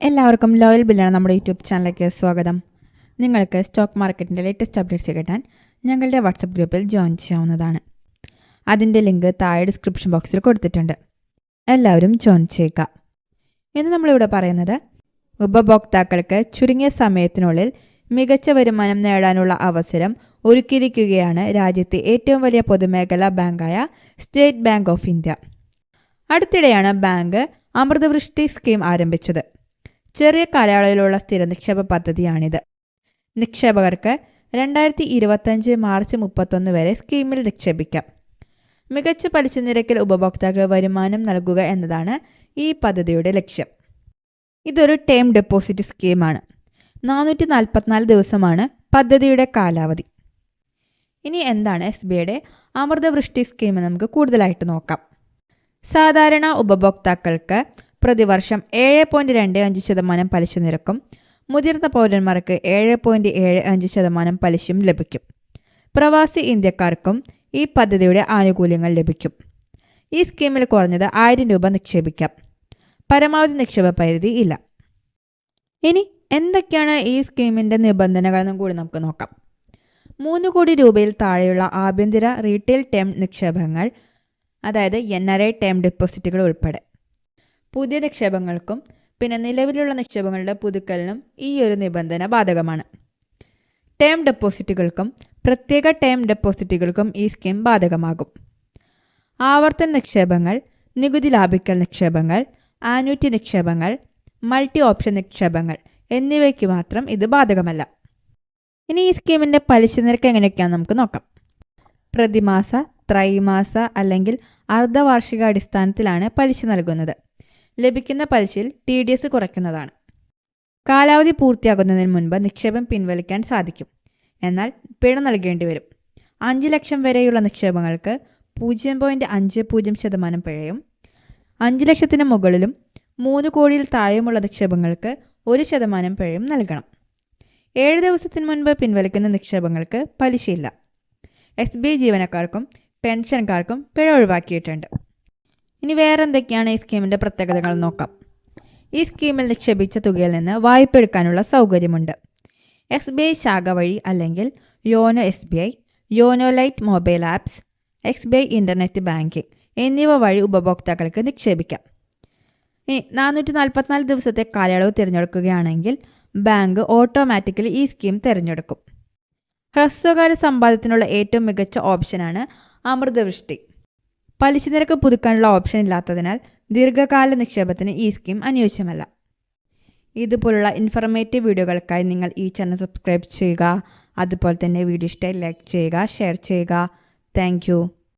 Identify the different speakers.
Speaker 1: എല്ലാവർക്കും ലോയൽ ബില്ലാണ് നമ്മുടെ യൂട്യൂബ് ചാനലിലേക്ക് സ്വാഗതം. നിങ്ങൾക്ക് സ്റ്റോക്ക് മാർക്കറ്റിൻ്റെ ലേറ്റസ്റ്റ് അപ്ഡേറ്റ്സ് കിട്ടാൻ ഞങ്ങളുടെ വാട്സപ്പ് ഗ്രൂപ്പിൽ ജോയിൻ ചെയ്യാവുന്നതാണ്. അതിൻ്റെ ലിങ്ക് താഴെ ഡിസ്ക്രിപ്ഷൻ ബോക്സിൽ കൊടുത്തിട്ടുണ്ട്. എല്ലാവരും ജോയിൻ ചെയ്യുക. ഇന്ന് നമ്മളിവിടെ പറയുന്നത് ഉപഭോക്താക്കൾക്ക് ചുരുങ്ങിയ സമയത്തിനുള്ളിൽ മികച്ച വരുമാനം നേടാനുള്ള അവസരം ഒരുക്കിയിരിക്കുകയാണ് രാജ്യത്തെ ഏറ്റവും വലിയ പൊതുമേഖലാ ബാങ്കായ സ്റ്റേറ്റ് ബാങ്ക് ഓഫ് ഇന്ത്യ. അടുത്തിടെയാണ് ബാങ്ക് അമൃതവൃഷ്ടി സ്കീം ആരംഭിച്ചത്. ചെറിയ കാലയളവിലുള്ള സ്ഥിര നിക്ഷേപ പദ്ധതിയാണിത്. നിക്ഷേപകർക്ക് 2025 മാർച്ച് 31 വരെ സ്കീമിൽ നിക്ഷേപിക്കാം. മികച്ച പലിശ നിരക്കിൽ ഉപഭോക്താക്കൾ വരുമാനം നൽകുക എന്നതാണ് ഈ പദ്ധതിയുടെ ലക്ഷ്യം. ഇതൊരു ടേം ഡെപ്പോസിറ്റ് സ്കീമാണ്. 444 ദിവസമാണ് പദ്ധതിയുടെ കാലാവധി. ഇനി എന്താണ് SBIയുടെ അമൃതവൃഷ്ടി സ്കീം എന്ന് നമുക്ക് കൂടുതലായിട്ട് നോക്കാം. സാധാരണ ഉപഭോക്താക്കൾക്ക് പ്രതിവർഷം 7.25% പലിശ നിരക്കും മുതിർന്ന പൗരന്മാർക്ക് 7.75% പലിശയും ലഭിക്കും. പ്രവാസി ഇന്ത്യക്കാർക്കും ഈ പദ്ധതിയുടെ ആനുകൂല്യങ്ങൾ ലഭിക്കും. ഈ സ്കീമിൽ കുറഞ്ഞത് 1000 രൂപ നിക്ഷേപിക്കാം. പരമാവധി നിക്ഷേപ പരിധി ഇല്ല. ഇനി എന്തൊക്കെയാണ് ഈ സ്കീമിൻ്റെ നിബന്ധനകളെന്നും കൂടി നമുക്ക് നോക്കാം. 3 കോടി രൂപയിൽ താഴെയുള്ള ആഭ്യന്തര റീറ്റെയിൽ ടേം നിക്ഷേപങ്ങൾ, അതായത് NRI ടേം ഡെപ്പോസിറ്റുകൾ ഉൾപ്പെടെ. പുതിയ നിക്ഷേപങ്ങൾക്കും പിന്നെ നിലവിലുള്ള നിക്ഷേപങ്ങളുടെ പുതുക്കലിനും ഈ ഒരു നിബന്ധന ബാധകമാണ്. ടേം ഡെപ്പോസിറ്റുകൾക്കും പ്രത്യേക ടേം ഡെപ്പോസിറ്റുകൾക്കും ഈ സ്കീം ബാധകമാകും. ആവർത്തന നിക്ഷേപങ്ങൾ, നികുതി ലാഭിക്കൽ നിക്ഷേപങ്ങൾ, ആന്വിറ്റി നിക്ഷേപങ്ങൾ, മൾട്ടി ഓപ്ഷൻ നിക്ഷേപങ്ങൾ എന്നിവയ്ക്ക് മാത്രം ഇത് ബാധകമല്ല. ഇനി ഈ സ്കീമിൻ്റെ പലിശ നിരക്ക് എങ്ങനെയൊക്കെയാണെന്ന് നമുക്ക് നോക്കാം. പ്രതിമാസ, ത്രൈമാസ അല്ലെങ്കിൽ അർദ്ധവാർഷിക അടിസ്ഥാനത്തിലാണ് പലിശ നൽകുന്നത്. ലഭിക്കുന്ന പലിശയിൽ TDS കുറയ്ക്കുന്നതാണ്. കാലാവധി പൂർത്തിയാകുന്നതിന് മുൻപ് നിക്ഷേപം പിൻവലിക്കാൻ സാധിക്കും. എന്നാൽ പിഴ നൽകേണ്ടി വരും. 5 ലക്ഷം വരെയുള്ള നിക്ഷേപങ്ങൾക്ക് 0.50% പിഴയും 5 ലക്ഷത്തിന് മുകളിലും 3 കോടിയിൽ താഴെയുമുള്ള നിക്ഷേപങ്ങൾക്ക് 1% പിഴയും നൽകണം. 7 ദിവസത്തിന് മുൻപ് പിൻവലിക്കുന്ന നിക്ഷേപങ്ങൾക്ക് പലിശയില്ല. SBI ജീവനക്കാർക്കും പെൻഷൻകാർക്കും പിഴ ഒഴിവാക്കിയിട്ടുണ്ട്. ഇനി വേറെ എന്തൊക്കെയാണ് ഈ സ്കീമിൻ്റെ പ്രത്യേകതകൾ നോക്കാം. ഈ സ്കീമിൽ നിക്ഷേപിച്ച തുകയിൽ നിന്ന് വായ്പ എടുക്കാനുള്ള സൗകര്യമുണ്ട്. SBI ശാഖ വഴി അല്ലെങ്കിൽ YONO SBI, YONO lite mobile apps, SBI internet banking എന്നിവ വഴി ഉപഭോക്താക്കൾക്ക് നിക്ഷേപിക്കാം. ഇനി 444 ദിവസത്തെ കാലയളവ് തിരഞ്ഞെടുക്കുകയാണെങ്കിൽ ബാങ്ക് ഓട്ടോമാറ്റിക്കലി ഈ സ്കീം തിരഞ്ഞെടുക്കും. ഹ്രസ്വകാല സമ്പാദ്യത്തിനുള്ള ഏറ്റവും മികച്ച ഓപ്ഷനാണ് അമൃതവൃഷ്ടി. പലിശ നിരക്ക് പുതുക്കാനുള്ള ഓപ്ഷൻ ഇല്ലാത്തതിനാൽ ദീർഘകാല നിക്ഷേപത്തിന് ഈ സ്കീം അനുയോജ്യമല്ല. ഇതുപോലുള്ള ഇൻഫർമേറ്റീവ് വീഡിയോകൾക്കായി നിങ്ങൾ ഈ ചാനൽ സബ്സ്ക്രൈബ് ചെയ്യുക. അതുപോലെ തന്നെ വീഡിയോ ഇഷ്ടമായി ലൈക്ക് ചെയ്യുക, ഷെയർ ചെയ്യുക. താങ്ക്